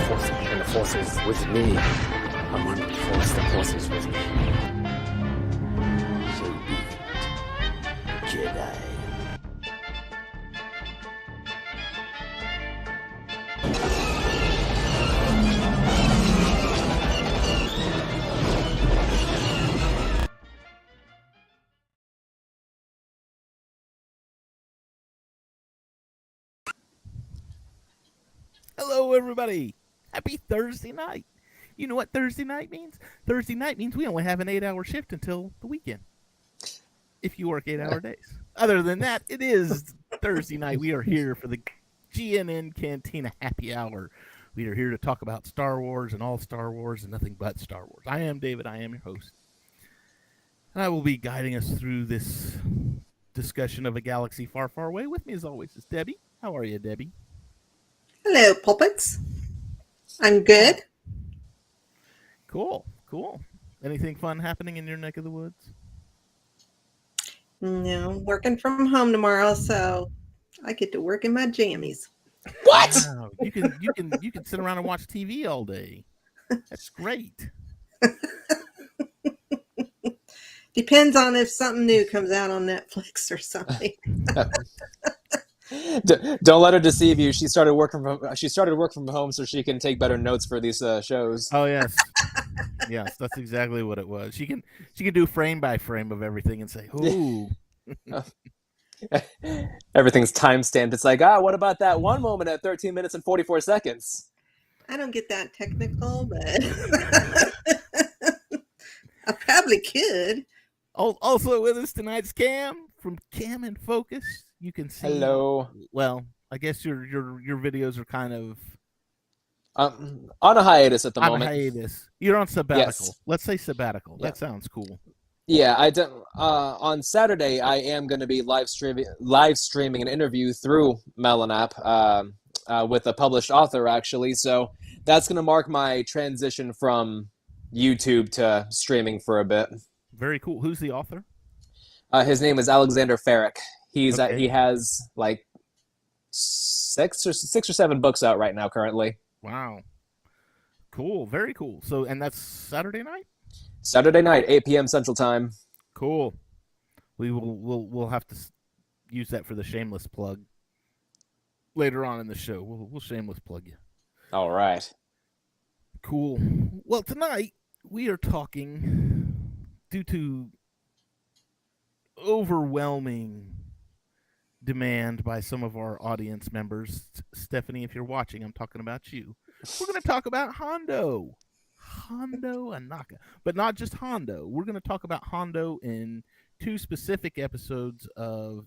Force, and the Force is with me. I'm one with the Force, the Force is with me. So be it, Jedi. Hello, everybody. Happy Thursday night. You know what Thursday night means? Thursday night means we only have an 8-hour shift until the weekend. If you work 8-hour days. Other than that, it is Thursday night. We are here for the GNN Cantina Happy Hour. We are here to talk about Star Wars and all Star Wars and nothing but Star Wars. I am David. I am your host. And I will be guiding us through this discussion of a galaxy far, far away. With me, as always, is Debbie. How are you, Debbie? Hello, puppets. I'm good. Cool. Anything fun happening in your neck of the woods? No, I'm working from home tomorrow, so I get to work in my jammies. What? Wow. You can sit around and watch TV all day. That's great. Depends on if something new comes out on Netflix or something. Don't let her deceive you. She started working from home so she can take better notes for these shows. Oh yes. Yes, that's exactly what it was. She can do frame by frame of everything and say, "Ooh." Everything's time stamped. It's like, what about that one moment at 13 minutes and 44 seconds? I don't get that technical, but I probably could. Also with us tonight's Cam from Cam and Focus. You can see. Hello. Well, I guess your videos are kind of on a hiatus at the moment. On hiatus. You're on sabbatical. Yes. Let's say sabbatical. Yeah. That sounds cool. Yeah, I don't. On Saturday, I am going to be live streaming an interview through Melon app with a published author, actually. So that's going to mark my transition from YouTube to streaming for a bit. Very cool. Who's the author? His name is Alexander Farrick. He has like six or seven books out right now currently. Wow. Cool. Very cool. So, and that's Saturday night? Saturday night, 8 p.m. Central Time. Cool. We'll have to use that for the shameless plug later on in the show. We'll shameless plug you. All right. Cool. Well, tonight we are talking, due to overwhelming demand by some of our audience members. Stephanie, if you're watching, I'm talking about you. We're going to talk about Hondo Anaka, but not just Hondo. We're going to talk about Hondo in two specific episodes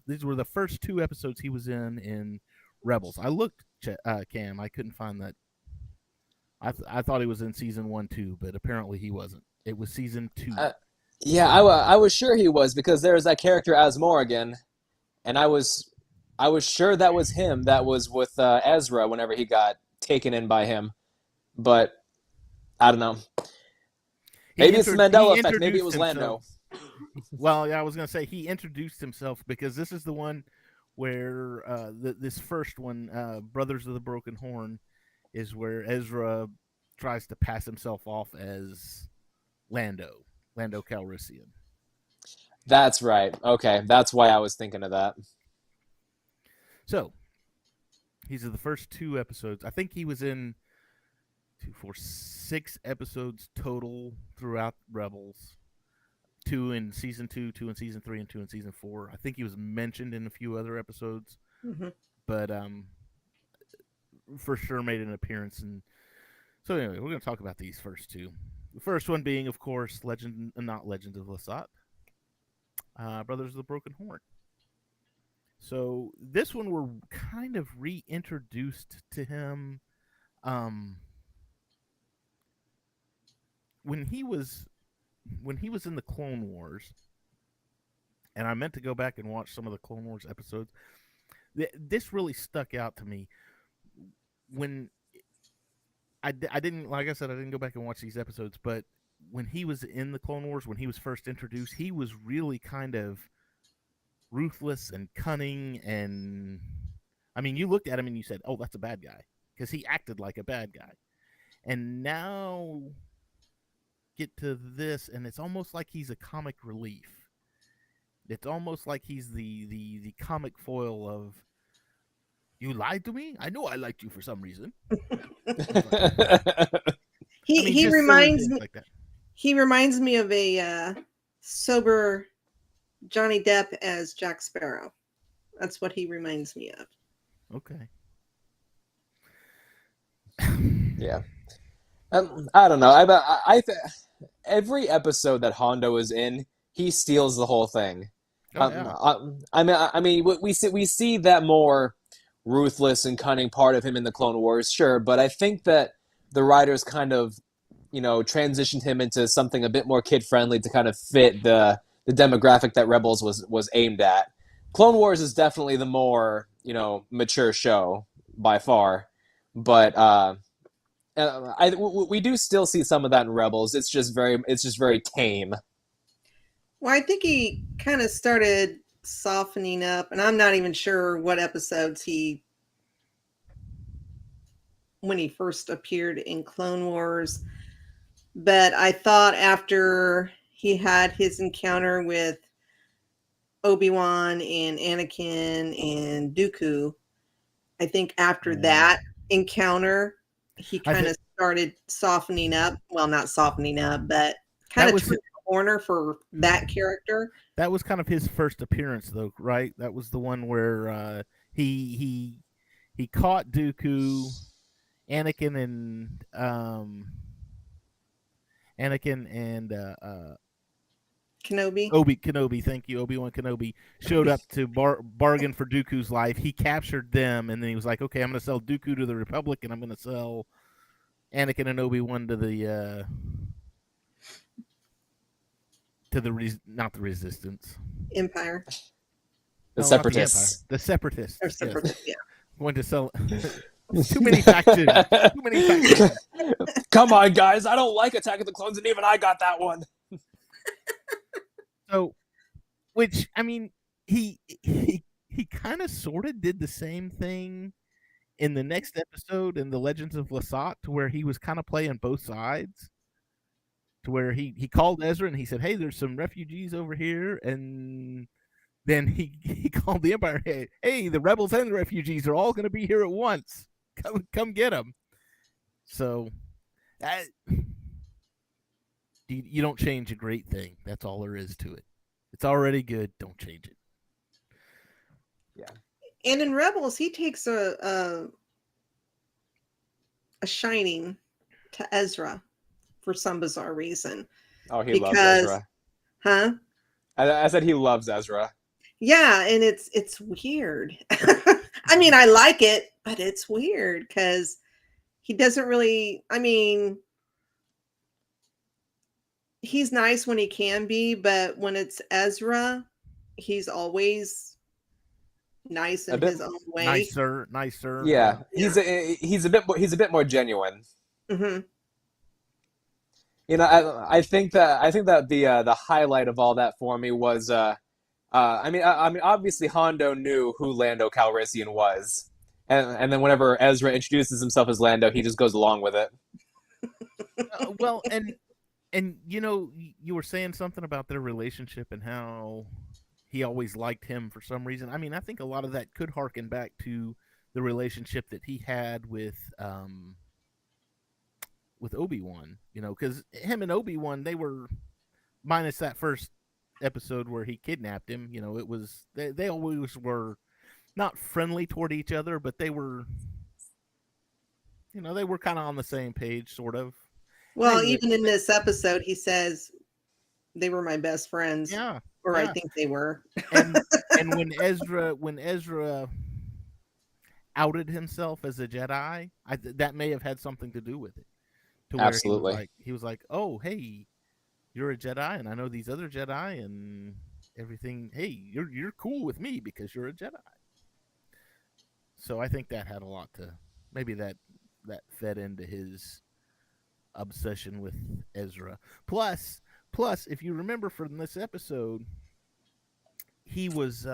these were the first two episodes he was in Rebels. I looked, Cam, I couldn't find that. I thought he was in season 1 too, but apparently he wasn't. It was season 2. Yeah, I was sure he was, because there's that character as Morrigan, and I was sure that was him. That was with Ezra whenever he got taken in by him, but I don't know. Maybe it's the Mandela effect. Maybe it was Lando. Well, yeah, I was going to say he introduced himself, because this is the one where this first one, Brothers of the Broken Horn, is where Ezra tries to pass himself off as Lando Calrissian. That's right. Okay, that's why I was thinking of that. So, these are the first two episodes. I think he was in 6 episodes total throughout Rebels. 2 in season 2, 2 in season 3, and 2 in season 4. I think he was mentioned in a few other episodes, but for sure made an appearance. And so anyway, we're going to talk about these first two. The first one being, of course, not Legend of Lasat, Brothers of the Broken Horn. So this one we're kind of reintroduced to him when he was in the Clone Wars, and I meant to go back and watch some of the Clone Wars episodes. This really stuck out to me when I didn't, like I said, I didn't go back and watch these episodes, but when he was in the Clone Wars, when he was first introduced, he was really kind of ruthless and cunning, and I mean, you looked at him and you said, "Oh, that's a bad guy," because he acted like a bad guy. And now get to this, and it's almost like he's a comic relief. It's almost like he's the comic foil of, you lied to me. I know I liked you for some reason. I mean, He just silly reminds things me like that. he reminds me of a sober Johnny Depp as Jack Sparrow. That's what he reminds me of. Okay. Yeah. I don't know. Every episode that Hondo is in, he steals the whole thing. Oh yeah. We see that more ruthless and cunning part of him in the Clone Wars, sure, but I think that the writers kind of, transitioned him into something a bit more kid friendly to kind of fit the demographic that Rebels was aimed at. Clone Wars is definitely the more mature show by far, but we do still see some of that in Rebels. It's just very tame. Well, I think he kind of started softening up, and I'm not even sure what episodes when he first appeared in Clone Wars. But I thought after he had his encounter with Obi-Wan and Anakin and Dooku, I think after that encounter, he I kind think of started softening up. Well, not softening up, but kind that of was turned the corner for that character. that was kind of his first appearance, though, right? That was the one where he caught Dooku, Anakin, and Anakin and Kenobi. Kenobi. Thank you, Obi-Wan Kenobi showed up to bargain for Dooku's life. He captured them, and then he was like, "Okay, I'm going to sell Dooku to the Republic, and I'm going to sell Anakin and Obi-Wan to the not the Resistance, Empire. The no, not the Empire, Separatists. the Separatists. Or Yes, separatists, yeah. going to sell." Too many factions. Too many factions. Come on, guys! I don't like Attack of the Clones, and even I got that one. So, which I mean, he kind of sort of did the same thing in the next episode in the Legends of Lasat, to where he was kind of playing both sides. To where he called Ezra and he said, "Hey, there's some refugees over here," and then he called the Empire. Hey, the rebels and the refugees are all going to be here at once. Come get them. So, that, you don't change a great thing. That's all there is to it. It's already good. Don't change it. Yeah. And in Rebels, he takes a shining to Ezra for some bizarre reason. Oh, he loves Because, Ezra. huh? I said he loves Ezra. Yeah, and it's weird. I mean, I like it, but it's weird because he doesn't really. I mean, he's nice when he can be, but when it's Ezra, he's always nice A in bit his own way. Nicer. Yeah, Yeah. he's a bit more genuine. Hmm. I think that the highlight of all that for me was obviously Hondo knew who Lando Calrissian was, and then whenever Ezra introduces himself as Lando, he just goes along with it. Well, and you were saying something about their relationship and how he always liked him for some reason. I mean, I think a lot of that could harken back to the relationship that he had with Obi-Wan, because him and Obi-Wan, they were, minus that first episode where he kidnapped him, it was, they always were not friendly toward each other, but they were, they were kind of on the same page, sort of. Well, Anyway, even in this episode, he says they were my best friends, yeah, or yeah. I think they were. and when Ezra outed himself as a Jedi, that may have had something to do with it. To where Absolutely. he was like, "Oh, hey, you're a Jedi, and I know these other Jedi, and everything. Hey, you're cool with me because you're a Jedi." So I think that had a lot to, maybe that fed into his obsession with Ezra. Plus, if you remember from this episode, he was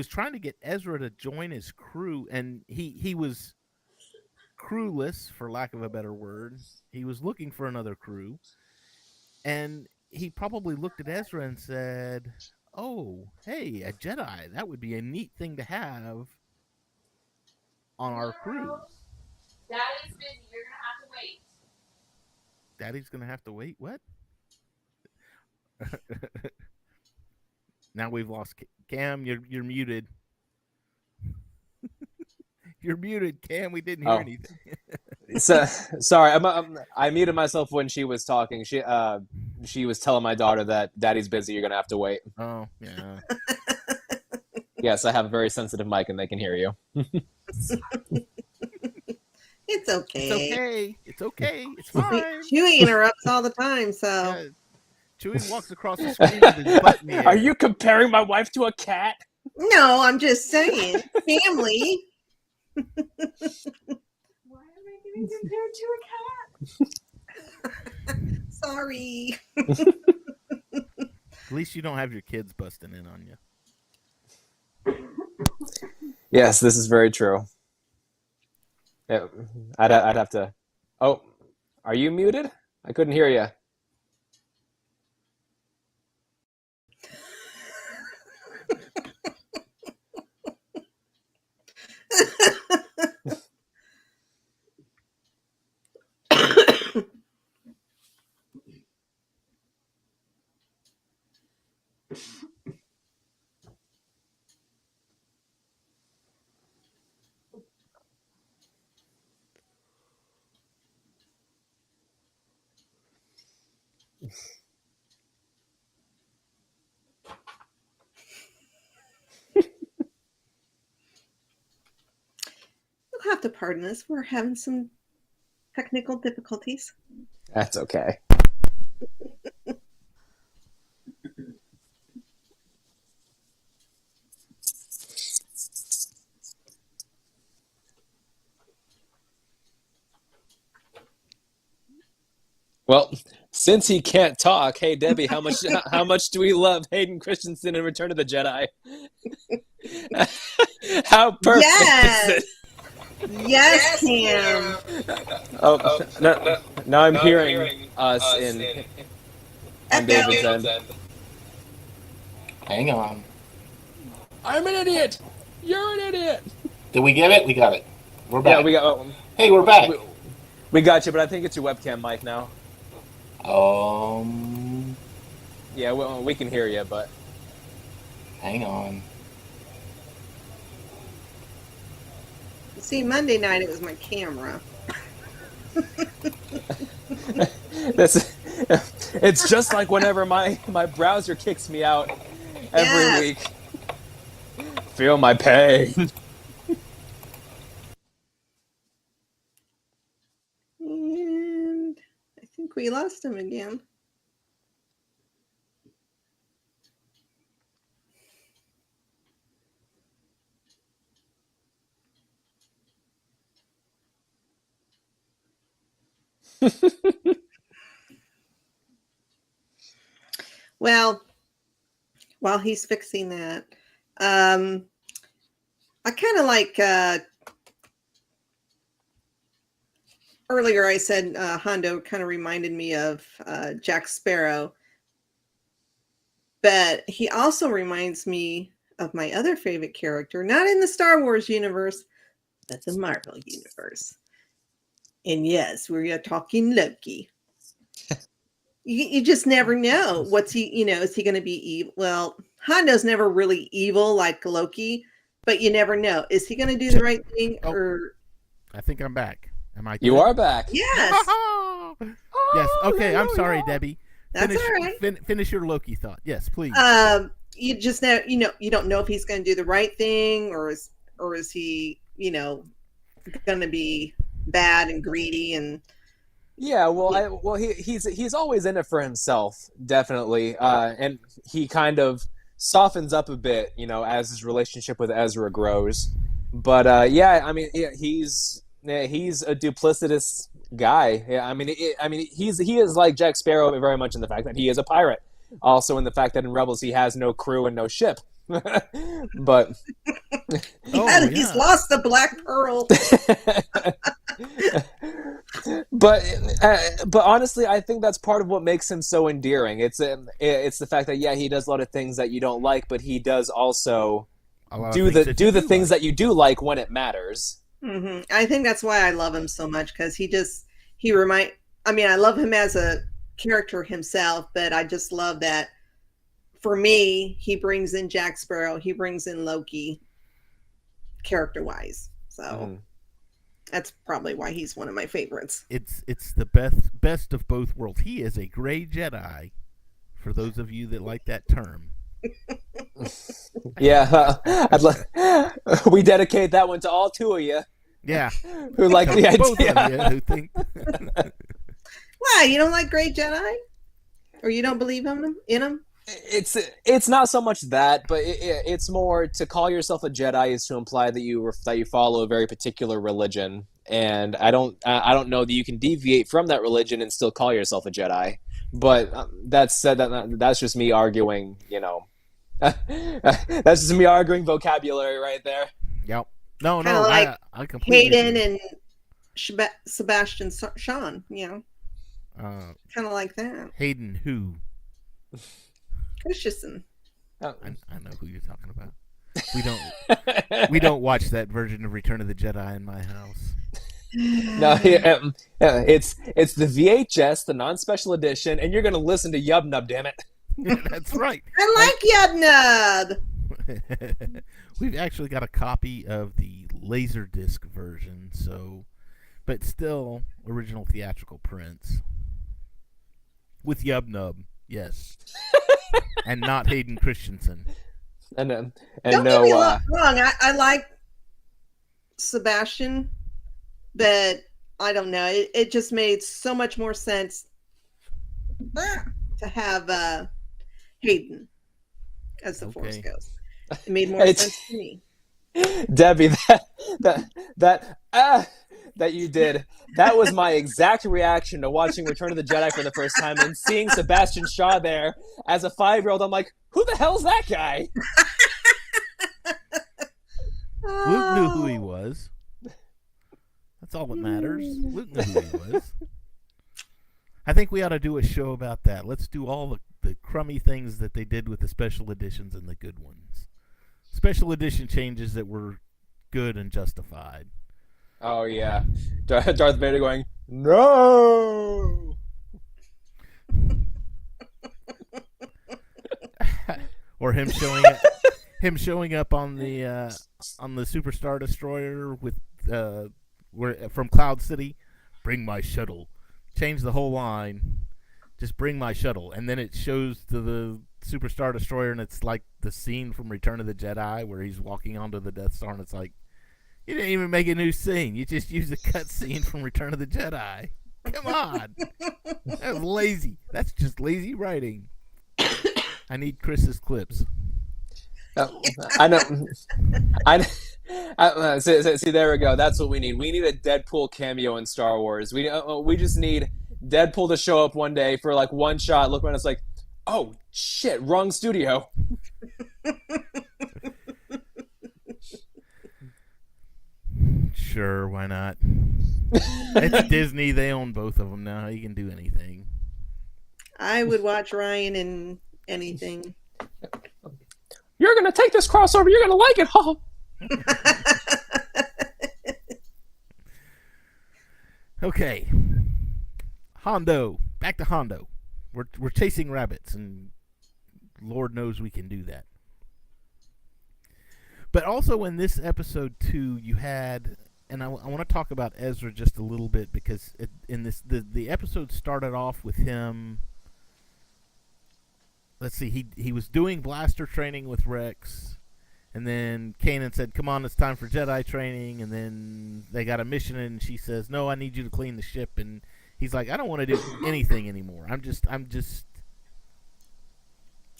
trying to get Ezra to join his crew, and he was crewless, for lack of a better word. He was looking for another crew, and he probably looked at Ezra and said, "Oh, hey, a Jedi. That would be a neat thing to have on our crew." Daddy's busy. You're gonna have to wait. Daddy's gonna have to wait. What? Now we've lost Cam. You're muted. You're muted, Cam. We didn't hear anything. So, sorry, I muted myself when she was talking. She was telling my daughter that Daddy's busy. You're gonna have to wait. Oh, yeah. Yes, I have a very sensitive mic, and they can hear you. It's okay. It's okay. It's okay. It's fine. Chewie interrupts all the time, so. Yeah. Chewie walks across the screen with his butt in the air. Are you comparing my wife to a cat? No, I'm just saying. Family. Why am I getting compared to a cat? Sorry. At least you don't have your kids busting in on you. Yes, this is very true. Yeah, I'd have to. Oh, are you muted? I couldn't hear you. You'll have to pardon us. We're having some technical difficulties. That's okay. Well, since he can't talk, hey Debbie, how much do we love Hayden Christensen in Return of the Jedi? How perfect Yes. is it? Yes, Cam. Oh, no, now I'm hearing us on David's end. Hang on. I'm an idiot. You're an idiot. Did we get it? We got it. We're back. Yeah, we got. Hey, we're back. We got you, but I think it's your webcam mic now. Yeah, we can hear you, but Hang on. See, Monday night it was my camera. It's just like whenever my browser kicks me out every week. Feel my pain. And I think we lost him again. Well, while he's fixing that, I kind of like earlier I said Hondo kind of reminded me of Jack Sparrow, but he also reminds me of my other favorite character, not in the Star Wars universe, but the Marvel universe. And yes, we are talking Loki. You just never know. What's he, is he going to be evil? Well, Hondo's never really evil like Loki, but you never know. Is he going to do the right thing or? I think I'm back. Am I? You are back. Yes. Yes. Okay. I'm sorry, Debbie. That's all right. Finish your Loki thought. Yes, please. You just know, you don't know if he's going to do the right thing or is he, going to be bad and greedy and. Yeah, well, he's always in it for himself, definitely, and he kind of softens up a bit, as his relationship with Ezra grows. But he's a duplicitous guy. Yeah, he is like Jack Sparrow very much in the fact that he is a pirate. Also in the fact that in Rebels he has no crew and no ship. But he's lost the Black Pearl. but honestly, I think that's part of what makes him so endearing. It's the fact that yeah, he does a lot of things that you don't like, but he does also A lot of do things the that you do the do things like. that you do like when it matters. I think that's why I love him so much, because he remind. I mean, I love him as a character himself, but I just love that. For me, he brings in Jack Sparrow. He brings in Loki, character-wise. So Mhm. that's probably why he's one of my favorites. It's the best of both worlds. He is a gray Jedi. For those of you that like that term. Yeah, we dedicate that one to all two of you Yeah. who like the Both of idea. you who think Why, you don't like Great Jedi, or you don't believe in him? It's not so much that, but it's more to call yourself a Jedi is to imply that you follow a very particular religion, and I don't know that you can deviate from that religion and still call yourself a Jedi. But that said, that's just me arguing. That's just me arguing vocabulary right there. Yep. No, Kind of like I completely Hayden agree. and Sebastian Shawn, kind of like that. Hayden who? Christensen. I know who you're talking about. We don't watch that version of Return of the Jedi in my house. No, it's the VHS, the non-special edition, and you're gonna listen to Yub Nub, damn it. That's right. I like Yubnub. We've actually got a copy of the Laserdisc version, but still original theatrical prints with Yub Nub, yes, and not Hayden Christensen. And Don't get me wrong. I like Sebastian, but I don't know. It just made so much more sense to have Hayden as the Force Ghost. It made more sense to me. Debbie, that you did. That was my exact reaction to watching Return of the Jedi for the first time and seeing Sebastian Shaw there as a 5-year-old. I'm like, who the hell's that guy? Luke knew who he was. That's all that matters. Luke knew who he was. I think we ought to do a show about that. Let's do all the crummy things that they did with the special editions and the good ones. Special edition changes that were good and justified. Oh, yeah. Darth Vader going, no! Or him showing up on the Super Star Destroyer with from Cloud City, bring my shuttle. Change the whole line. Just bring my shuttle, and then it shows to the Super Star Destroyer, and it's like the scene from Return of the Jedi where he's walking onto the Death Star, and it's like, you didn't even make a new scene. You just used a cut scene from Return of the Jedi. Come on, that was lazy. That's just lazy writing. I need Chris's clips. I know. See, there we go. That's what we need. We need a Deadpool cameo in Star Wars. We just need Deadpool to show up one day for like one shot. Look around, it's like, oh shit, wrong studio. Sure, why not? It's Disney. They own both of them now. You can do anything. I would watch Ryan in anything. You're gonna take this crossover. You're gonna like it, huh? Okay, Hondo. Back to Hondo. We're chasing rabbits, and Lord knows we can do that. But also in this episode too, you had, and I want to talk about Ezra just a little bit because the episode started off with him. Let's see, he was doing blaster training with Rex, and then Kanan said, "Come on, it's time for Jedi training." And then they got a mission, and she says, "No, I need you to clean the ship." And he's like, "I don't want to do anything anymore. I'm just."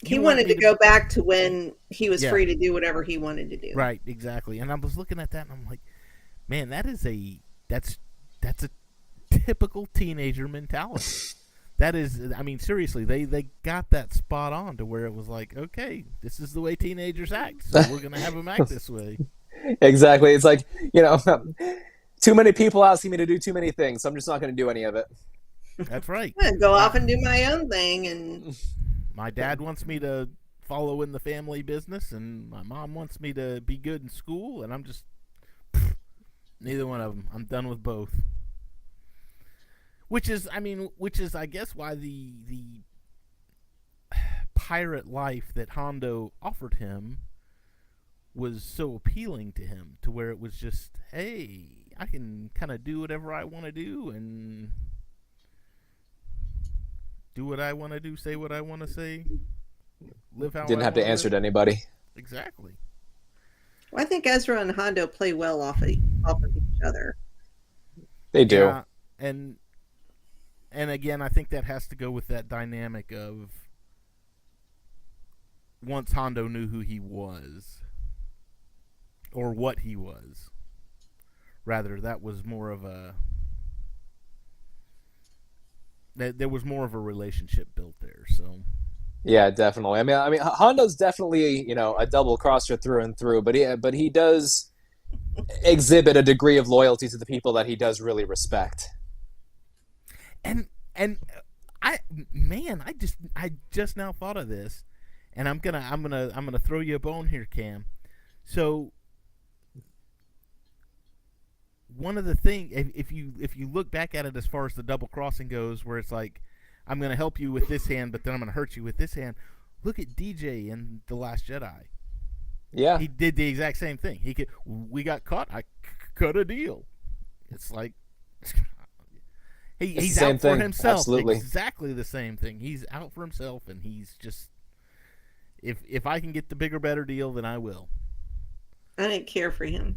He wanted to go back to when he was free to do whatever he wanted to do. Right, exactly. And I was looking at that, and I'm like, man, that's a typical teenager mentality. That is, I mean, seriously, they got that spot on to where it was like, okay, this is the way teenagers act, so we're going to have them act this way. Exactly. It's like, too many people asking me to do too many things, so I'm just not going to do any of it. That's right. I'm gonna go off and do my own thing, and My dad wants me to follow in the family business, and my mom wants me to be good in school, and I'm just neither one of them. I'm done with both. Which is, I guess, why the pirate life that Hondo offered him was so appealing to him, to where it was just, hey, I can kind of do whatever I want to do and do what I want to do, say what I want to say, live how Didn't I have to wanna answer live. to anybody. Exactly. well, I think Ezra and Hondo play well off of each other. They do. Yeah, and again, I think that has to go with that dynamic of once Hondo knew who he was, or what he was. Rather, that was more of a there was more of a relationship built there. So Yeah, definitely. I mean, Hondo's definitely a double crosser through and through, but he does exhibit a degree of loyalty to the people that he does really respect. and I just now thought of this, and I'm gonna throw you a bone here, Cam. So one of the things, if you look back at it as far as the double crossing goes, where it's like, I'm gonna help you with this hand, but then I'm gonna hurt you with this hand. Look at DJ in The Last Jedi. Yeah, He did the exact same thing. We got caught. I cut a deal. It's like the he's same out for thing. himself. Absolutely. Exactly the same thing. He's out for himself, and he's just, if I can get the bigger, better deal, then I will. I didn't care for him.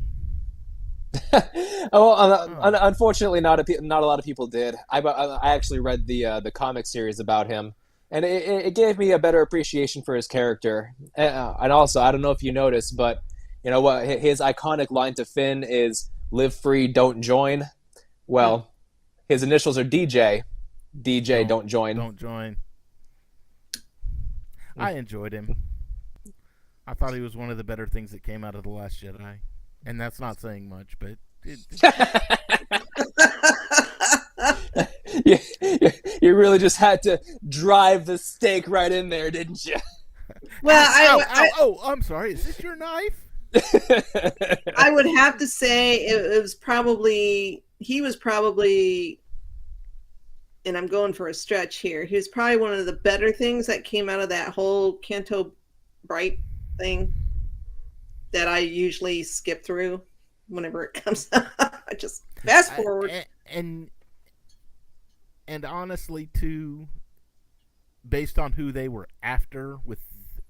Unfortunately, not a lot of people did. I actually read the comic series about him, and it gave me a better appreciation for his character. And also, I don't know if you noticed, but you know what? His iconic line to Finn is "Live free, don't join." Well, his initials are DJ. DJ, don't join. Don't join. I enjoyed him. I thought he was one of the better things that came out of The Last Jedi. And that's not saying much, but You really just had to drive the stake right in there, didn't you? Well, I'm sorry. Is this your knife? I would have to say it was probably, and I'm going for a stretch here, he was probably one of the better things that came out of that whole Canto Bright thing that I usually skip through whenever it comes up. I just fast forward. And honestly, too, based on who they were after with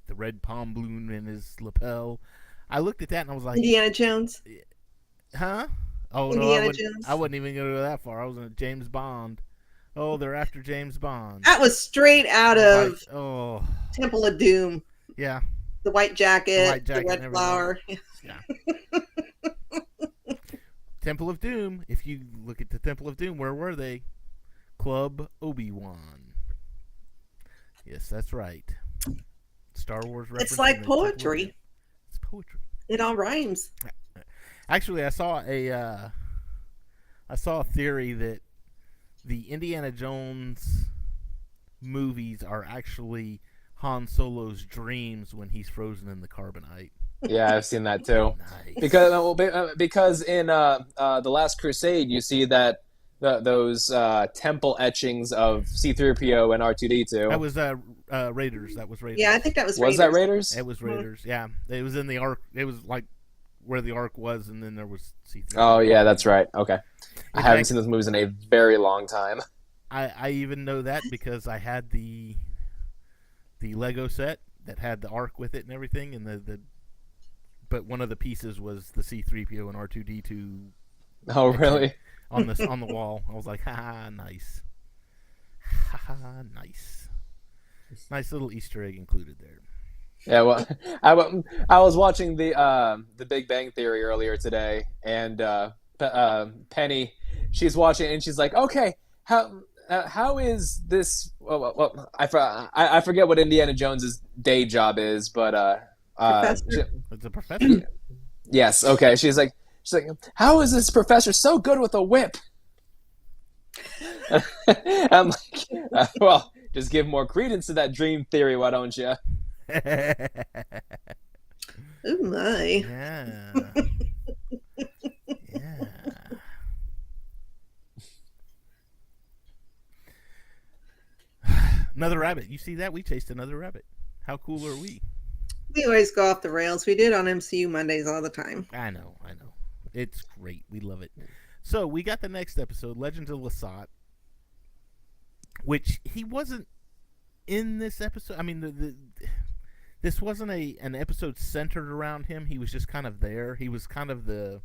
the red palm balloon in his lapel, I looked at that and I was like, Indiana Jones. huh? Oh, Indiana no, Jones. I wouldn't even go that far. I was in James Bond. Oh, they're after James Bond. That was straight out of Oh, Temple of Doom. yeah. The white jacket, the and red everything. flower. Yeah. Temple of Doom. If you look at the Temple of Doom, where were they? Club Obi-Wan. Yes, that's right. Star Wars reference. It's like poetry. It's poetry. It all rhymes. Actually, I saw a theory that the Indiana Jones movies are actually Han Solo's dreams when he's frozen in the carbonite. Yeah, I've seen that too. Nice. Because in the Last Crusade, you see that those temple etchings of C-3PO and R2-D2. That was Raiders. That was Raiders. Yeah, I think that was Was that Raiders? It was Raiders. Yeah, it was in the Ark. It was like where the Ark was, and then there was C-3PO. Oh yeah, that's right. Okay, I haven't fact, seen those movies in a very long time. I even know that because I had the Lego set that had the Ark with it and everything, and but one of the pieces was the C-3PO and R2-D2. Oh really? On the wall. I was like, ha, nice. Ha, nice. Nice little Easter egg included there. Yeah, well, I was watching the Big Bang Theory earlier today, and Penny, she's watching, and she's like, okay, how is this? Well, I forget what Indiana Jones's day job is, but Professor. It's a professor. yes, okay. She's She's like, how is this professor so good with a whip? I'm like, well, just give more credence to that dream theory, why don't you? Oh my. Yeah. Yeah. Another rabbit. You see that? We chased another rabbit. How cool are we? We always go off the rails. We did on MCU Mondays all the time. I know. It's great. We love it. So we got the next episode, Legends of Lasat, which he wasn't in this episode. I mean, this wasn't an episode centered around him. He was just kind of there. He was kind of the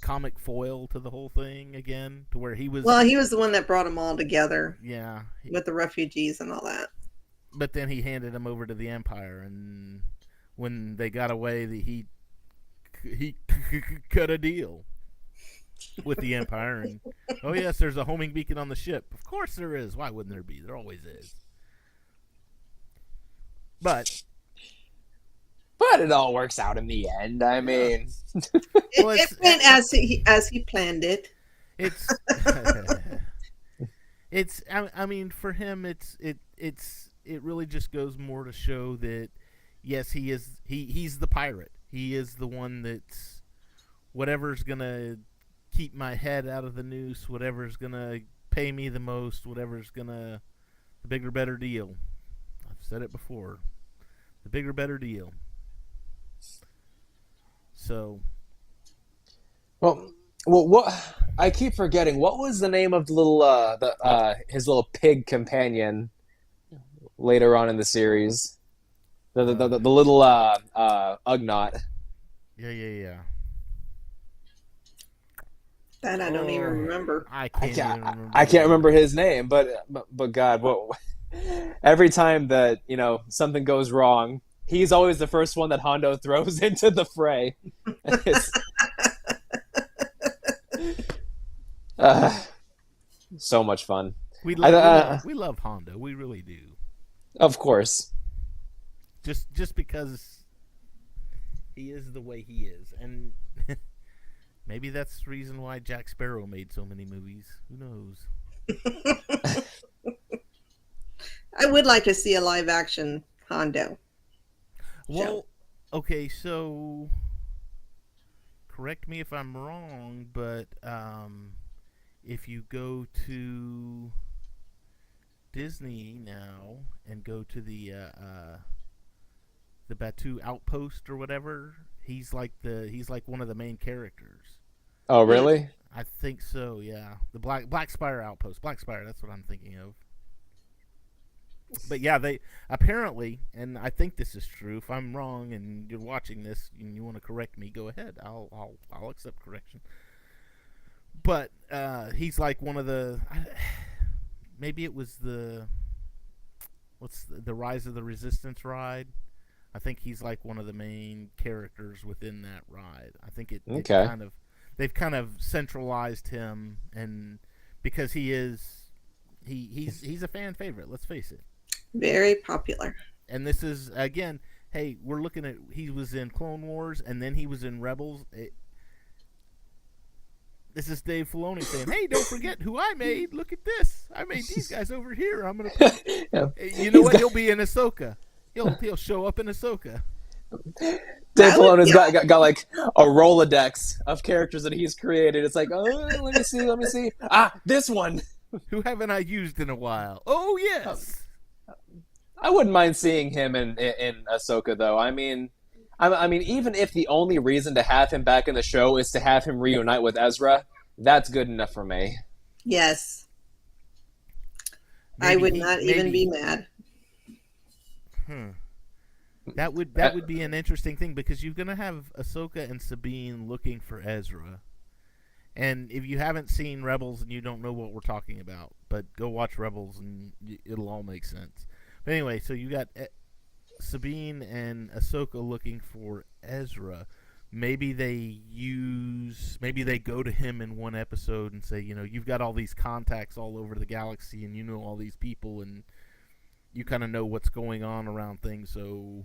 comic foil to the whole thing again, to where he was. Well, he was the one that brought them all together. Yeah. With the refugees and all that. But then he handed them over to the Empire, and when they got away, he cut a deal with the Empire. And oh yes, there's a homing beacon on the ship. Of course there is. Why wouldn't there be? There always is. But it all works out in the end. I mean, it went as he planned it. It's it's. I mean, for him, it really just goes more to show that yes, he's the pirate. He is the one that's whatever's gonna keep my head out of the noose, whatever's gonna pay me the most, whatever's gonna the bigger better deal. I've said it before. The bigger better deal. So well, what I keep forgetting. What was the name of the little his little pig companion later on in the series? The little Ugnaught. Yeah. That I don't even remember. I can't remember his name, but God, what? Every time that something goes wrong, he's always the first one that Hondo throws into the fray. So much fun. We love Hondo. We really do. Of course. Just because he is the way he is, and maybe that's the reason why Jack Sparrow made so many movies. Who knows? I would like to see a live action Hondo. Well, okay, so correct me if I'm wrong, but if you go to Disney now and go to the Batu Outpost or whatever, he's like one of the main characters. Oh, really? I think so. Yeah, the Black Spire Outpost. Black Spire. That's what I'm thinking of. But yeah, they apparently, and I think this is true. If I'm wrong and you're watching this and you want to correct me, go ahead. I'll accept correction. But he's like one of the. Maybe it was the Rise of the Resistance ride. I think he's like one of the main characters within that ride. I think they've kind of centralized him, and because he's a fan favorite. Let's face it. Very popular. And this is again, hey, we're looking at he was in Clone Wars and then he was in Rebels. This is Dave Filoni saying, "Hey, don't forget who I made. Look at this. I made these guys over here. I'm gonna. Yeah. You know what? He'll be in Ahsoka. He'll show up in Ahsoka." Dave Filoni's got like a Rolodex of characters that he's created. It's like, oh, let me see. Ah, this one. Who haven't I used in a while? Oh yes. I wouldn't mind seeing him in Ahsoka, though. I mean, even if the only reason to have him back in the show is to have him reunite with Ezra, that's good enough for me. Yes. I would not even be mad. That would be an interesting thing, because you're going to have Ahsoka and Sabine looking for Ezra. And if you haven't seen Rebels and you don't know what we're talking about, but go watch Rebels and it'll all make sense. But anyway, so you got Sabine and Ahsoka looking for Ezra. Maybe they go to him in one episode and say, you've got all these contacts all over the galaxy and you know all these people and you kind of know what's going on around things. So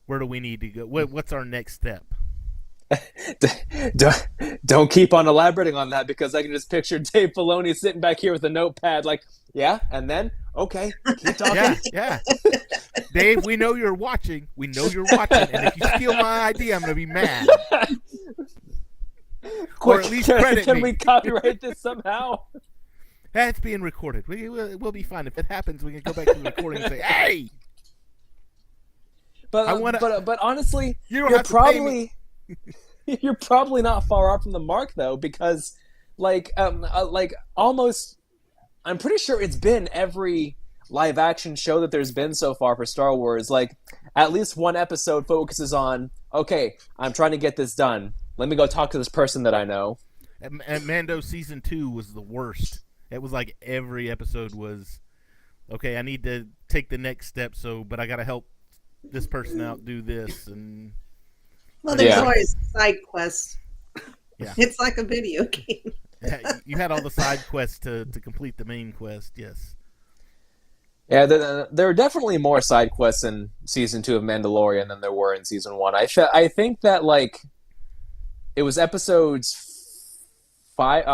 where do we need to go? What's our next step? Don't keep on elaborating on that because I can just picture Dave Filoni sitting back here with a notepad, like, yeah, and then okay, keep talking. Yeah. Dave, we know you're watching. We know you're watching, and if you steal my idea, I'm gonna be mad. Or at least credit can me. we copyright this somehow? That's being recorded. We'll be fine. If it happens, we can go back to the recording and say, "Hey." But honestly, You don't have to pay me. you're probably not far off from the mark though, because almost, I'm pretty sure it's been every live action show that there's been so far for Star Wars. Like, at least one episode focuses on, okay, I'm trying to get this done. Let me go talk to this person that I know. And Mando season 2 was the worst. It was like every episode was, okay, I need to take the next step, but I got to help this person out do this. And Well, there's Yeah. always side quests. Yeah. It's like a video game. you had all the side quests to complete the main quest, yes. Yeah, there are definitely more side quests in season 2 of Mandalorian than there were in season 1. I think that like it was episodes 5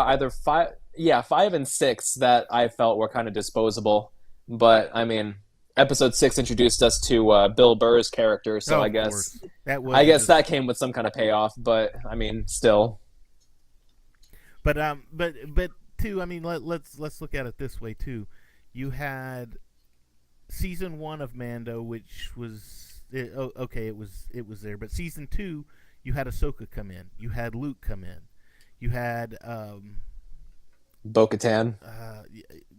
and 6 that I felt were kind of disposable. But I mean, episode 6 introduced us to Bill Burr's character, so I Of guess course. that came with some kind of payoff. But I mean, still. But too, I mean, let's look at it this way too. You had season 1 of Mando, which was okay, it was there. But season 2, you had Ahsoka come in, you had Luke come in, you had Bo-Katan.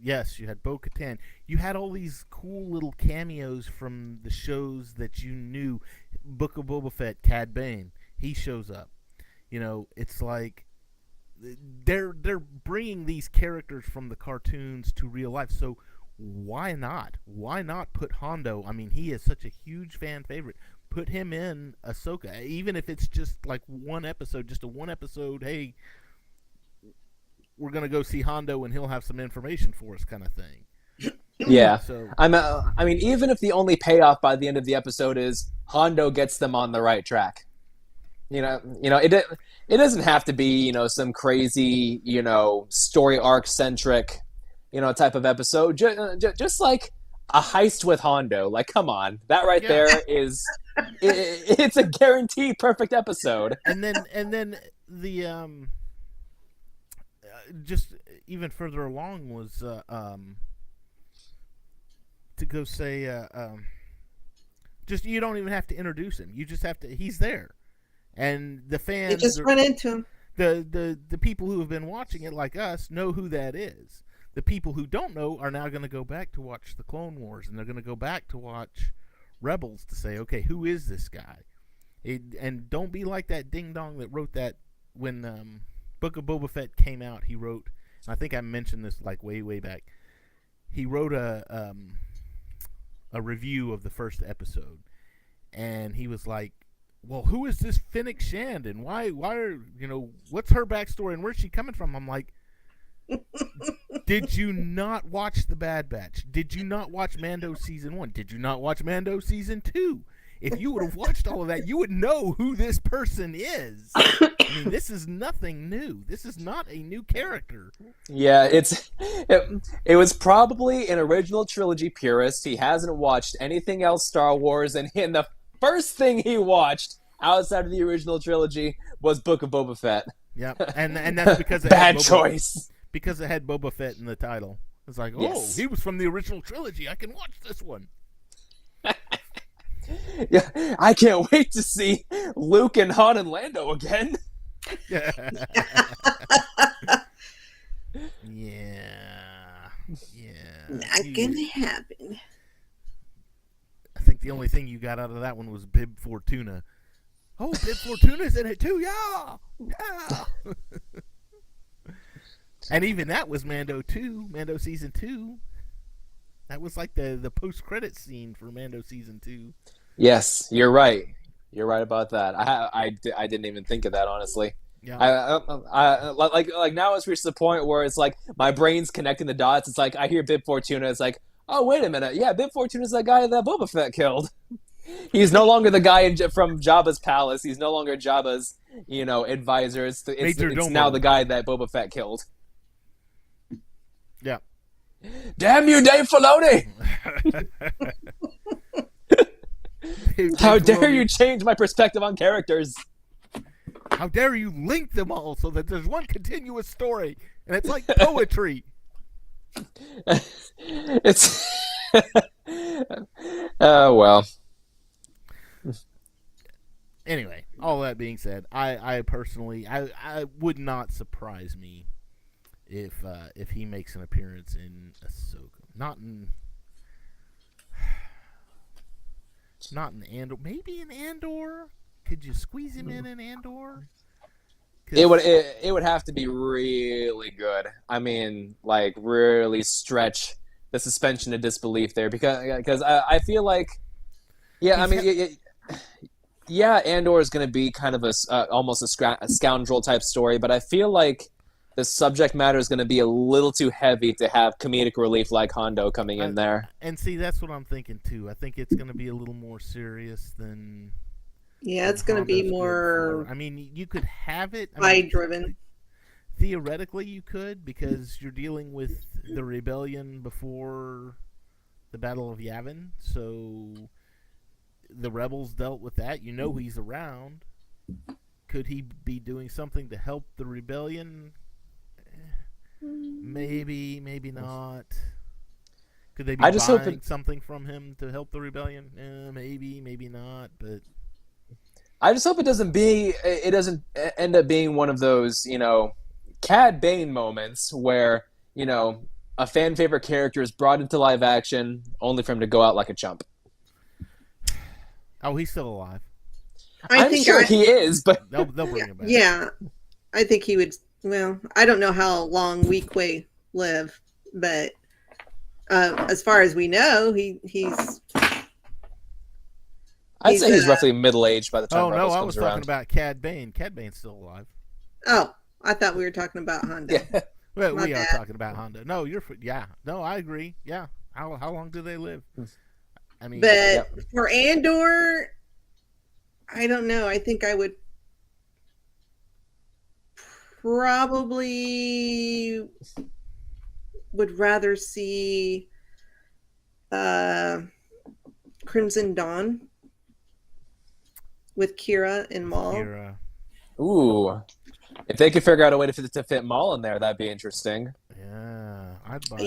Yes, you had Bo-Katan. You had all these cool little cameos from the shows that you knew. Book of Boba Fett, Cad Bane, he shows up. You know, it's like they're bringing these characters from the cartoons to real life. So why not? Why not put Hondo? I mean, he is such a huge fan favorite. Put him in Ahsoka, even if it's just like one episode, just a one episode. Hey, we're gonna go see Hondo and he'll have some information for us, kind of thing. Yeah. So I mean, even if the only payoff by the end of the episode is Hondo gets them on the right track. It doesn't have to be, some crazy, story arc centric, type of episode. Just like a heist with Hondo. Like, come on, that right there is, it's a guaranteed perfect episode. and then the just even further along was to go say just you don't even have to introduce him. You just have to. He's there. And the fans, You just run into him. the people who have been watching it, like us, know who that is. The people who don't know are now going to go back to watch the Clone Wars, and they're going to go back to watch Rebels to say, okay, who is this guy? And don't be like that ding dong that wrote that when Book of Boba Fett came out. He wrote, and I think I mentioned this like way back. He wrote a review of the first episode, and he was like, well, who is this Fennec Shand, and why are, what's her backstory and where's she coming from? I'm like, did you not watch The Bad Batch? Did you not watch Mando season 1? Did you not watch Mando season 2? If you would have watched all of that, you would know who this person is. I mean, this is nothing new. This is not a new character. Yeah, it was probably an original trilogy purist. He hasn't watched anything else Star Wars, and the first thing he watched outside of the original trilogy was Book of Boba Fett. Yep, and that's because it Bad had choice. Because it had Boba Fett in the title. It's like, Yes. he was from the original trilogy. I can watch this one. Yeah, I can't wait to see Luke and Han and Lando again. Yeah. Not gonna happen. I think the only thing you got out of that one was Bib Fortuna. Oh, Bib Fortuna's in it too, yeah! And even that was Mando season 2. That was like the post-credit scene for Mando season 2. Yes, you're right. You're right about that. I didn't even think of that, honestly. Yeah. I like now it's reached the point where it's like my brain's connecting the dots. It's like I hear Bib Fortuna. It's like, oh, wait a minute. Yeah, Bib Fortuna's that guy that Boba Fett killed. He's no longer the guy from Jabba's palace. He's no longer Jabba's, advisor. Major It's Domo. now the guy that Boba Fett killed. Yeah. Damn you, Dave Filoni! How dare you change my perspective on characters? How dare you link them all so that there's one continuous story, and it's like poetry. It's oh well. Anyway, all that being said, I personally, I would not surprise me if he makes an appearance in Ahsoka. Not in Andor. Maybe in Andor. Could you squeeze him in Andor? It would have to be really good. I mean, like really stretch the suspension of disbelief there because I feel like Andor is going to be kind of almost a scoundrel type story, but I feel like the subject matter is going to be a little too heavy to have comedic relief like Hondo coming in there. And see, that's what I'm thinking too. I think it's going to be a little more serious than. Yeah, it's going to be more. I mean, you could have it. Driven. Theoretically, you could, because you're dealing with the rebellion before the Battle of Yavin, so the rebels dealt with that. You know he's around. Could he be doing something to help the rebellion? Maybe, maybe not. Could they be buying something from him to help the rebellion? Maybe, maybe not. But I just hope it doesn't end up being one of those, Cad Bane moments where, a fan favorite character is brought into live action only for him to go out like a chump. Oh, he's still alive. I'm sure he is, but they'll bring him back. Yeah, I think he would. Well, I don't know how long Weequay live, but as far as we know, he's. I'd say he's roughly middle-aged by the time Rebels comes around. I was talking about Cad Bane. Cad Bane's still alive. Oh, I thought we were talking about Hondo. Yeah. Well, we are talking about Hondo. No, no, I agree. Yeah. How long do they live? I mean, but for Andor, I don't know. I think I would probably would rather see Crimson Dawn with Kira and Maul. Ooh. If they could figure out a way to fit Maul in there, that'd be interesting. Yeah, I'd buy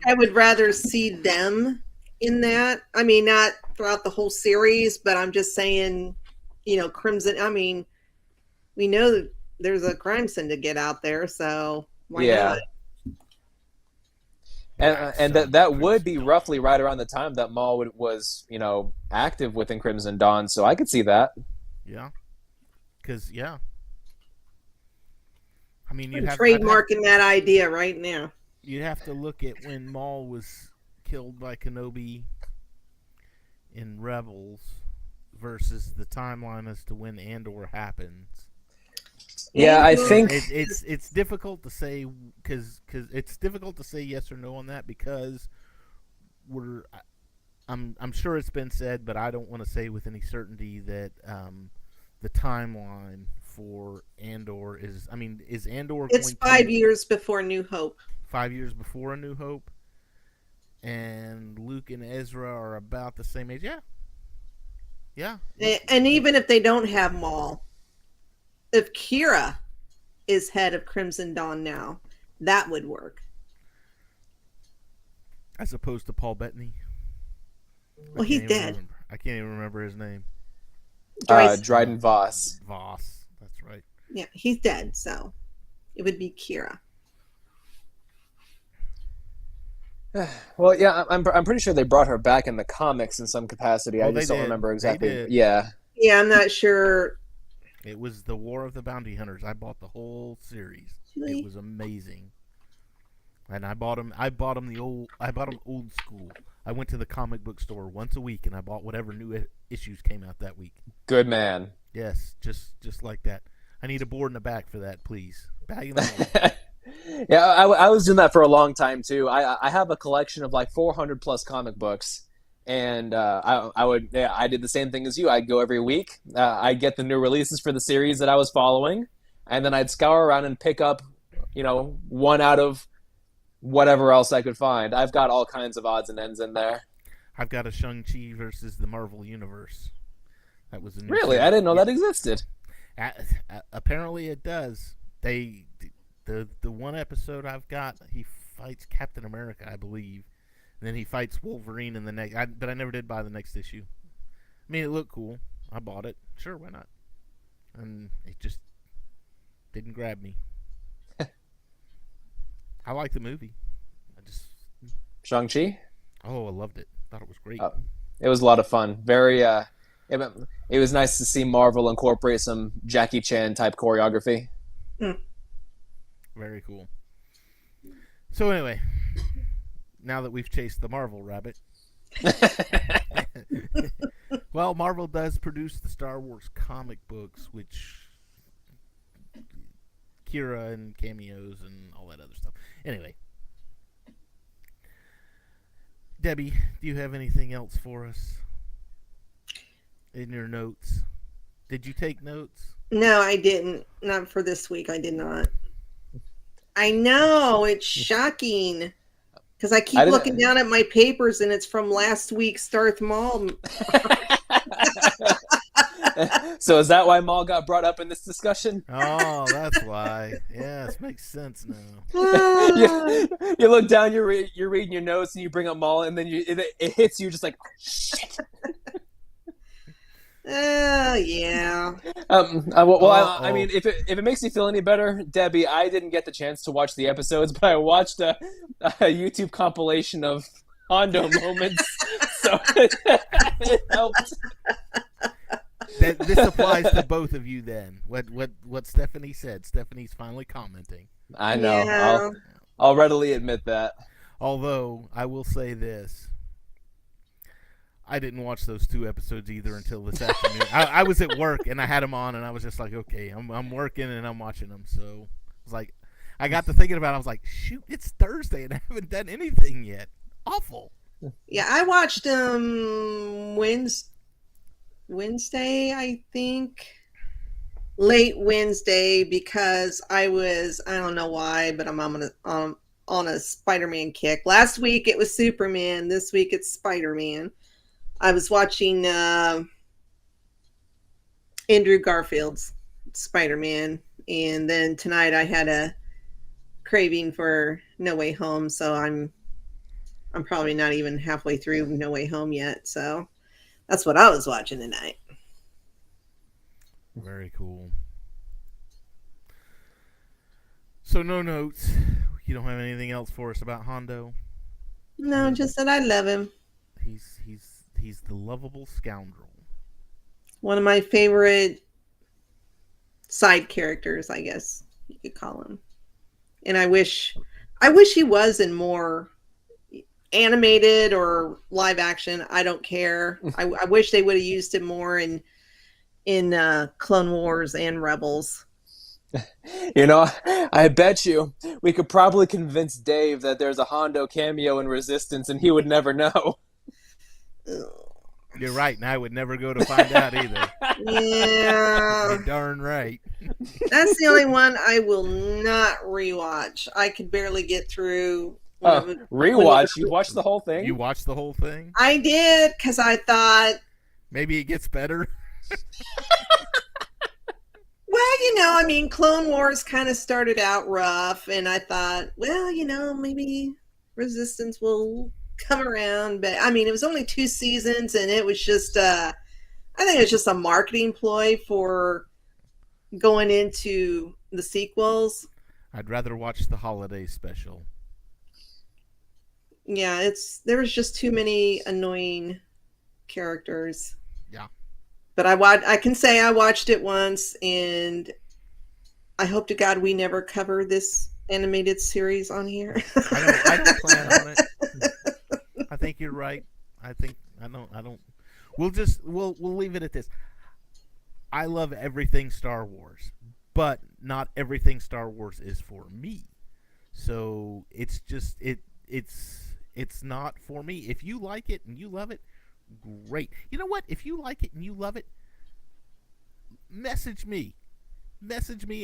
I would rather see them in that. I mean, not throughout the whole series, but I'm just saying, Crimson. I mean, we know that there's a crime syndicate out there, so why not? And that would be roughly right around the time that Maul was active within Crimson Dawn, so I could see that. Yeah, because I mean, I'm trademarking that idea right now. You'd have to look at when Maul was killed by Kenobi in Rebels versus the timeline as to when Andor happens. Yeah, I think it's difficult to say because it's difficult to say yes or no on that because I'm sure it's been said, but I don't want to say with any certainty that the timeline for Andor is. I mean, is Andor? It's 5 years before New Hope. 5 years before A New Hope, and Luke and Ezra are about the same age. Yeah. And even if they don't have Maul, if Kira is head of Crimson Dawn now, that would work. As opposed to Paul Bettany. Well, he's dead. I can't even remember his name. Dryden Voss. Voss, that's right. Yeah, he's dead, so it would be Kira. Well, yeah, I'm pretty sure they brought her back in the comics in some capacity. I just don't remember exactly. Yeah, I'm not sure. It was the War of the Bounty Hunters. I bought the whole series. Really? It was amazing. And I bought them old school. I went to the comic book store once a week and I bought whatever new issues came out that week. Good man. Yes, just like that. I need a board in the back for that, please. Bag in the Yeah, I was doing that for a long time too. I have a collection of like 400 plus comic books, and I did the same thing as you. I'd go every week. I'd get the new releases for the series that I was following, and then I'd scour around and pick up, one out of whatever else I could find. I've got all kinds of odds and ends in there. I've got a Shang-Chi versus the Marvel Universe. That was a new Really, series. I didn't know Yeah. that existed. Apparently, it does. The one episode I've got, he fights Captain America, I believe, and then he fights Wolverine in the next. But I never did buy the next issue. I mean, it looked cool. I bought it. Sure, why not? And it just didn't grab me. I like the movie. Shang-Chi? I loved it. Thought it was great. It was a lot of fun. It was nice to see Marvel incorporate some Jackie Chan type choreography. Very cool. So anyway, now that we've chased the Marvel rabbit, well, Marvel does produce the Star Wars comic books, which Kira and cameos and all that other stuff. Anyway, Debbie, do you have anything else for us in your notes? Did you take notes? No, I didn't. Not for this week. I did not. I know. It's shocking. Because I keep looking down at my papers and it's from last week's Darth Maul. So is that why Maul got brought up in this discussion? Oh, that's why. Yes, makes sense now. You look down, you're reading your notes, and you bring up Maul, and then it hits you just like, shit. Oh, yeah. I mean, if it makes you feel any better, Debbie, I didn't get the chance to watch the episodes, but I watched a YouTube compilation of Hondo moments, so it helped. This applies to both of you then. What Stephanie said. Stephanie's finally commenting. I know. Yeah. I'll readily admit that. Although, I will say this. I didn't watch those 2 episodes either until this afternoon. I was at work and I had them on and I was just like, okay, I'm working and I'm watching them. So I was like, I got to thinking about it. I was like, shoot, it's Thursday and I haven't done anything yet. Awful. Yeah, I watched Wednesday, I think. Late Wednesday because I don't know why, but I'm on a Spider-Man kick. Last week it was Superman. This week it's Spider-Man. I was watching Andrew Garfield's Spider-Man, and then tonight I had a craving for No Way Home, so I'm probably not even halfway through No Way Home yet. So that's what I was watching tonight. Very cool. So no notes. You don't have anything else for us about Hondo? No, just that I love him. He's the lovable scoundrel. One of my favorite side characters, I guess you could call him. And I wish he was in more animated or live action. I don't care. I wish they would have used him more in Clone Wars and Rebels. I bet you we could probably convince Dave that there's a Hondo cameo in Resistance and he would never know. You're right, and I would never go to find out either. Yeah. You're darn right. That's the only one I will not rewatch. I could barely get through. Rewatch? You watched the whole thing? You watched the whole thing? I did, because I thought... Maybe it gets better? Well, Clone Wars kind of started out rough, and I thought, well, maybe Resistance will come around. But, it was only 2 seasons, and it was just, I think it was just a marketing ploy for going into the sequels. I'd rather watch the holiday special. Yeah, there was just too many annoying characters. Yeah. But I can say I watched it once, and I hope to God we never cover this animated series on here. I don't plan on it. I think you're right. I don't. We'll leave it at this. I love everything Star Wars, but not everything Star Wars is for me. So it's just it's not for me. If you like it and you love it, great. You know what? If you like it and you love it, message me,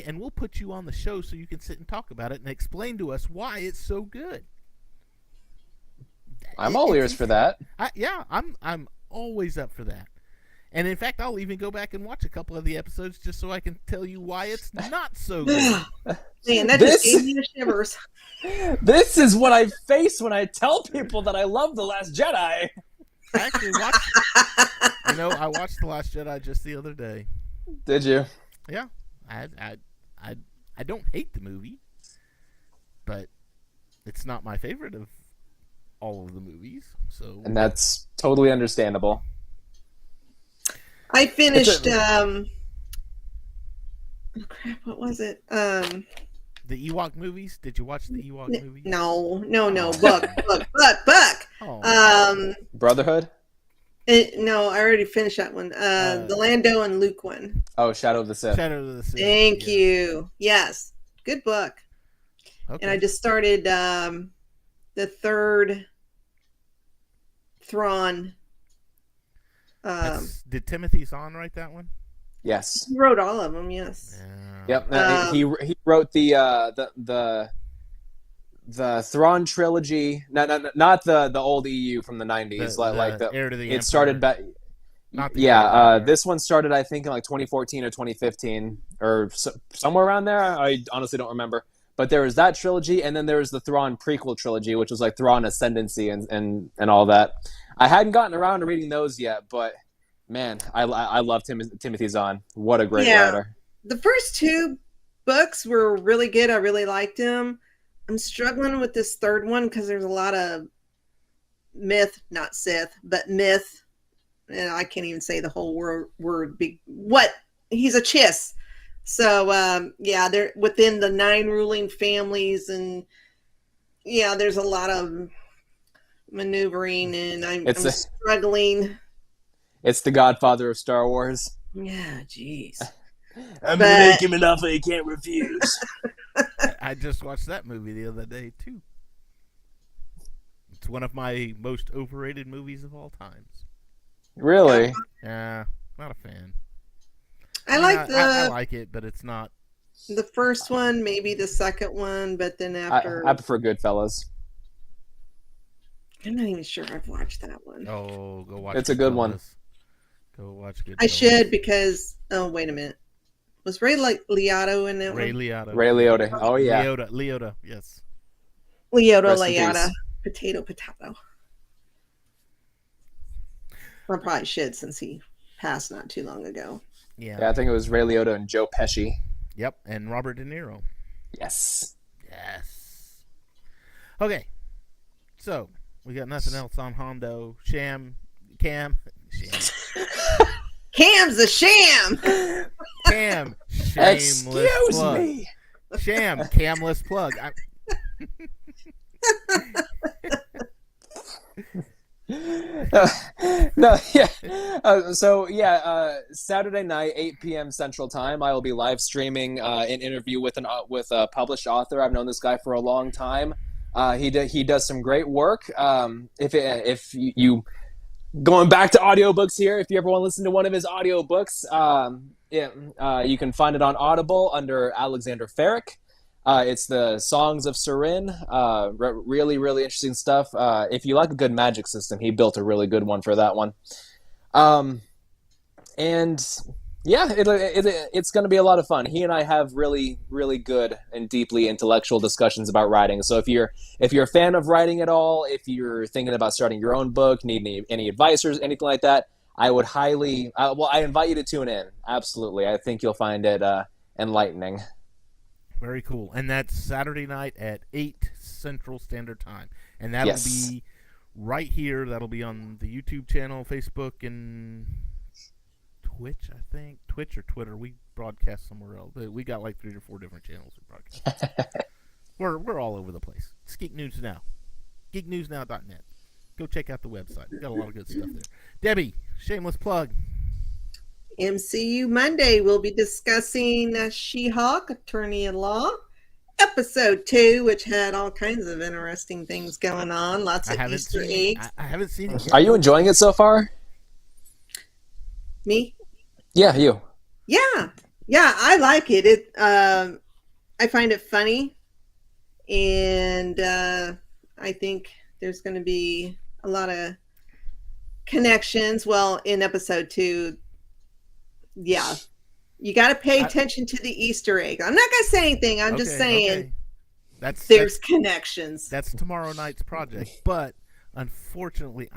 and we'll put you on the show so you can sit and talk about it and explain to us why it's so good. I'm all ears for that. I'm always up for that. And in fact, I'll even go back and watch a couple of the episodes just so I can tell you why it's not so good. Man, that just gave me the shivers. This is what I face when I tell people that I love The Last Jedi. I actually watched. I watched The Last Jedi just the other day. Did you? Yeah, I don't hate the movie, but it's not my favorite of all of the movies. So, And that's totally understandable. I finished. Oh crap! What was it? the Ewok movies. Did you watch the Ewok movies? No. Buck. Oh. Brotherhood? No, I already finished that one. The Lando and Luke one. Oh, Shadow of the Sith. Shadow of the Sith. Thank you. Yes, good book. Okay. And I just started the third Thrawn. Did Timothy Zahn write that one? Yes. He wrote all of them. Yes. Yep. He wrote the Thrawn trilogy. Not the old EU from the 90s. The Heir to the Empire. Started back. Not the This one started, I think, in like 2014 or 2015 or somewhere around there. I honestly don't remember. But there was that trilogy, and then there was the Thrawn prequel trilogy, which was like Thrawn Ascendancy and all that. I hadn't gotten around to reading those yet, but man, I love Timothy Zahn. What a great writer. The first two books were really good. I really liked them. I'm struggling with this third one because there's a lot of myth, not Sith, but myth. And I can't even say the whole word. He's a chiss. So, they're within the 9 ruling families. And, there's a lot of maneuvering. And I'm struggling. It's the Godfather of Star Wars. Yeah, jeez. I'm going to make him an offer he can't refuse. I just watched that movie the other day, too. It's one of my most overrated movies of all times. Really? Yeah, not a fan. I like it, but it's not. The first one, maybe the second one, but then after... I prefer Goodfellas. I'm not even sure I've watched that one. Oh, go watch It's a good one. Go watch Goodfellas. I should because... Oh, wait a minute. Was Ray Liotta in that Ray one? Liotta. Ray Liotta. Oh, yeah. Liotta, yes. Liotta. Potato. I probably should since he passed not too long ago. Yeah, I think it was Ray Liotta and Joe Pesci. Yep, and Robert De Niro. Yes. Okay, so we got nothing else on Hondo. Cam. Cam's a sham. Cam. Shameless Excuse plug. me. Sham. Camless plug. Saturday night, 8 p.m. Central Time, I will be live streaming an interview with a published author. I've known this guy for a long time. He does some great work. If you going back to audiobooks here, if you ever want to listen to one of his audiobooks, you can find it on Audible under Alexander Ferrick. It's the Songs of Surin. Really, really interesting stuff. If you like a good magic system, he built a really good one for that one. It's going to be a lot of fun. He and I have really, really good and deeply intellectual discussions about writing. So if you're a fan of writing at all, if you're thinking about starting your own book, need any advice or anything like that, I would I invite you to tune in. Absolutely. I think you'll find it enlightening. Very cool. And that's Saturday night at 8 Central Standard Time. And that'll be right here. That'll be on the YouTube channel, Facebook, and Twitch, I think. Twitch or Twitter. We broadcast somewhere else. We got like 3 or 4 different channels we broadcast. We're all over the place. It's Geek News Now. GeekNewsNow.net. Go check out the website. We got a lot of good stuff there. Debbie, shameless plug. MCU Monday, we'll be discussing She-Hulk, Attorney-at-Law, episode 2, which had all kinds of interesting things going on. Lots of Easter eggs. I haven't seen it yet. Are you enjoying it so far? Me? Yeah, you. Yeah. Yeah, I like it. I find it funny, and I think there's going to be a lot of connections. Well, in episode 2, yeah, you got to pay attention to the Easter egg. I'm not going to say anything. I'm just saying there's connections. That's tomorrow night's project. But unfortunately,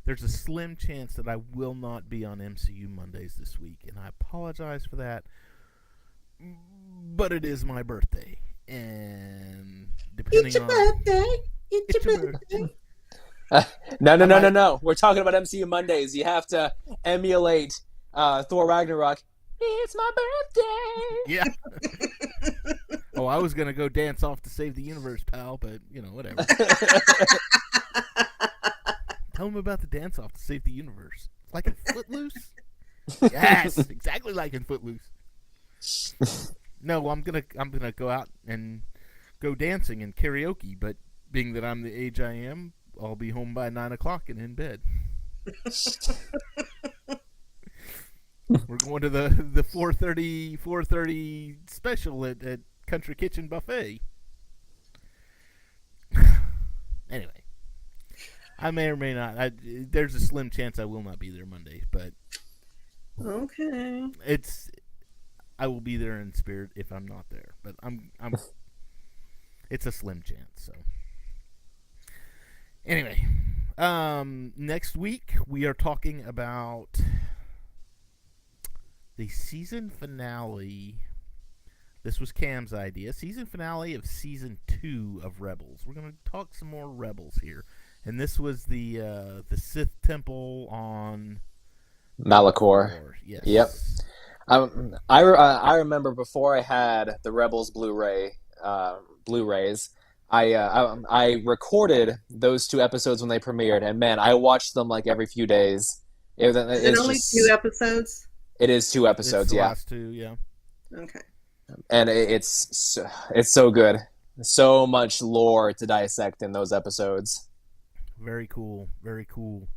there's a slim chance that I will not be on MCU Mondays this week, and I apologize for that. But it is my birthday, and depending It's your birthday. It's your birthday. No. We're talking about MCU Mondays. You have to emulate Thor Ragnarok. It's my birthday. Yeah. Oh, I was gonna go dance off to save the universe, pal, but whatever. Tell him about the dance off to save the universe. Like in Footloose? Yes, exactly like in Footloose. No, I'm gonna go out and go dancing and karaoke, but being that I'm the age I am, I'll be home by 9 o'clock and in bed. We're going to the 4:30 special at Country Kitchen Buffet. Anyway, I may or may not. There's a slim chance I will not be there Monday, but okay, I will be there in spirit if I'm not there. But I'm it's a slim chance. So anyway, next week we are talking about the season finale. This was Cam's idea. Season finale of season 2 of Rebels. We're going to talk some more Rebels here, and this was the Sith Temple on Malachor. Yes. Yep. I remember before I had the Rebels Blu-rays. I recorded those 2 episodes when they premiered, and man, I watched them like every few days. Is it only 2 episodes? It is 2 episodes. It's the yeah. last 2, yeah. Okay. And it's so good. So much lore to dissect in those episodes. Very cool. Very cool.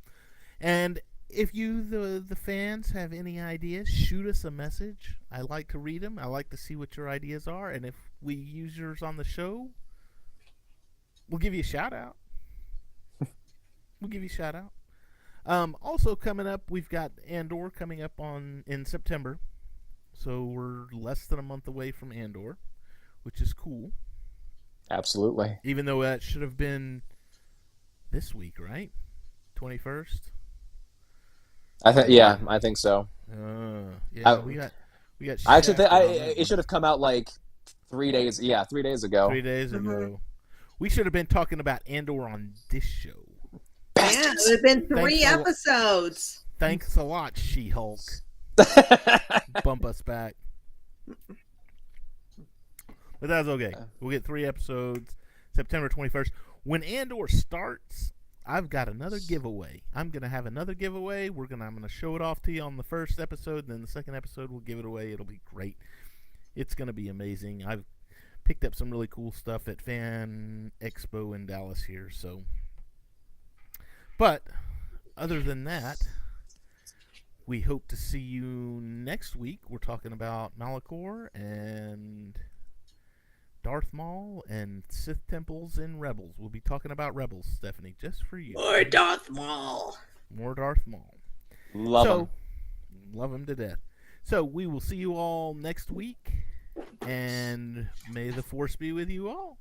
And if you, the fans, have any ideas, shoot us a message. I like to read them. I like to see what your ideas are. And if we use yours on the show, we'll give you a shout out. Also coming up, we've got Andor coming up in September. So we're less than a month away from Andor, which is cool. Absolutely. Even though that should have been this week, right? 21st? I think so. Yeah, we got I actually think it should have come out like 3 days. Yeah, 3 days ago. 3 days ago. We should have been talking about Andor on this show. Yeah, it would have been 3 episodes. Thanks a lot, She-Hulk. Bump us back. But that's okay. We'll get 3 episodes September 21st. When Andor starts, I've got another giveaway. I'm going to have another giveaway. I'm going to show it off to you on the first episode. Then the second episode, we'll give it away. It'll be great. It's going to be amazing. I've picked up some really cool stuff at Fan Expo in Dallas here. But other than that, we hope to see you next week. We're talking about Malachor and Darth Maul and Sith Temples and Rebels. We'll be talking about Rebels, Stephanie, just for you. More Darth Maul. Love him to death. So we will see you all next week, and may the Force be with you all.